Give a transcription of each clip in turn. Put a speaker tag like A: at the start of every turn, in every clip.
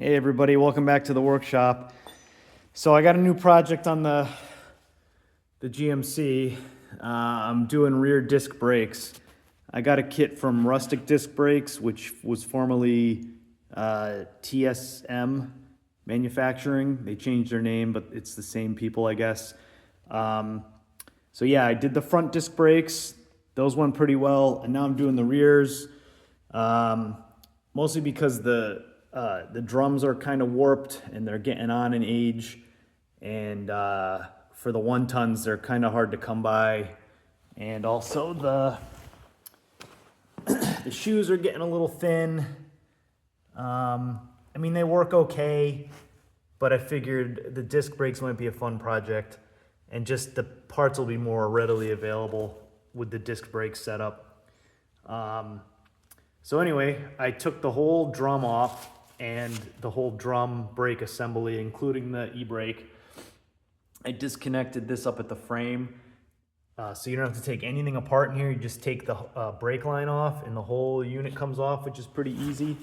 A: Hey everybody, welcome back to the workshop. So I got a new project on the GMC. I'm doing rear disc brakes. I got a kit from Rustic Disk Brakes, which was formerly TSM Manufacturing. They changed their name, but it's the same people, I guess. So yeah, I did the front disc brakes. Those went pretty well, and now I'm doing the rears. Mostly because the drums are kind of warped and they're getting on in age, and for the 1-tons they're kind of hard to come by, and also the shoes are getting a little thin. I mean, they work okay, but I figured the disc brakes might be a fun project, and just the parts will be more readily available with the disc brake setup. So anyway, I took the whole drum off and the whole drum brake assembly, including the e-brake. I disconnected this up at the frame, so you don't have to take anything apart in here. You just take the brake line off and the whole unit comes off, which is pretty easy.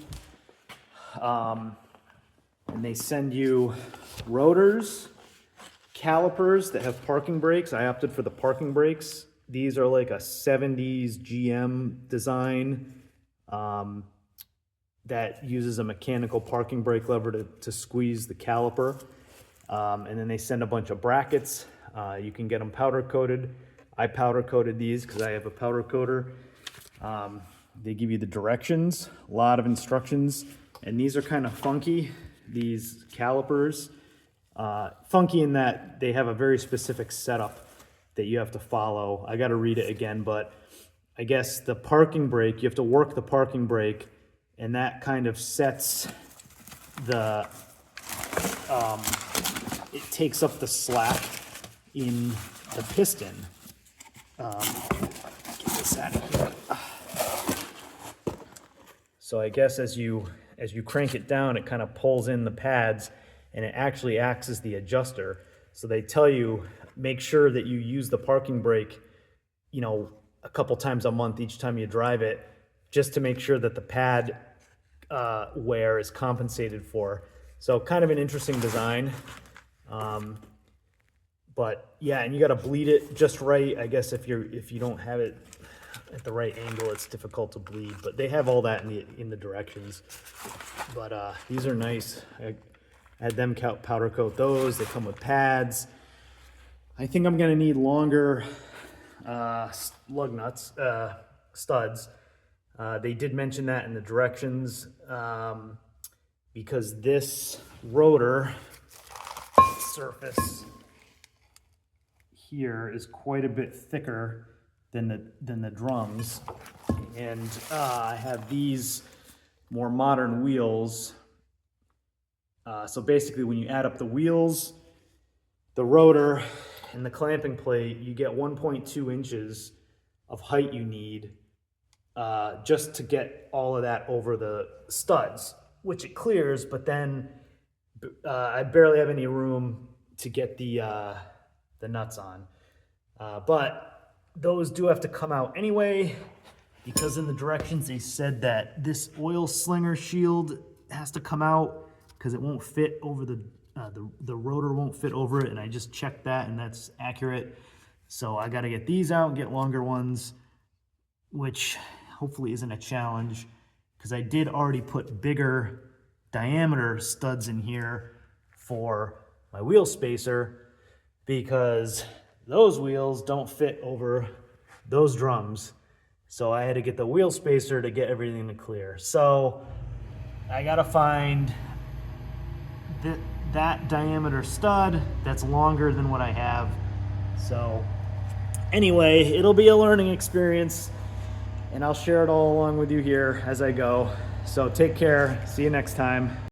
A: And they send you rotors, calipers that have parking brakes. I opted for the parking brakes. These are like a 70s GM design that uses a mechanical parking brake lever to squeeze the caliper. And then they send a bunch of brackets. You can get them powder coated. I powder coated these because I have a powder coater. They give you the directions, a lot of instructions, and these are kind of funky, these calipers. Funky in that they have a very specific setup that you have to follow. I got to read it again, but I guess the parking brake, you have to work the parking brake, and that kind of sets the, it takes up the slack in the piston. Get this out of here. So I guess as you crank it down, it kind of pulls in the pads, and it actually acts as the adjuster. So they tell you, make sure that you use the parking brake, you know, a couple times a month each time you drive it, just to make sure that the pad wear is compensated for. So kind of an interesting design. But yeah, and you got to bleed it just right. I guess if you don't have it at the right angle, it's difficult to bleed. But they have all that in the directions. But these are nice. I had them powder coat those. They come with pads. I think I'm gonna need longer lug nuts, studs. They did mention that in the directions, because this rotor surface here is quite a bit thicker than the drums, and I have these more modern wheels. So basically, when you add up the wheels, the rotor, and the clamping plate, you get 1.2 inches of height you need just to get all of that over the studs, which it clears, but then I barely have any room to get the nuts on. But those do have to come out anyway, because in the directions they said that this oil slinger shield has to come out because it won't fit over the rotor won't fit over it, and I just checked that, and that's accurate. So I got to get these out and get longer ones, which hopefully isn't a challenge, because I did already put bigger diameter studs in here for my wheel spacer, because those wheels don't fit over those drums. So I had to get the wheel spacer to get everything to clear. So I got to find that diameter stud that's longer than what I have. So anyway, it'll be a learning experience, and I'll share it all along with you here as I go. So take care. See you next time.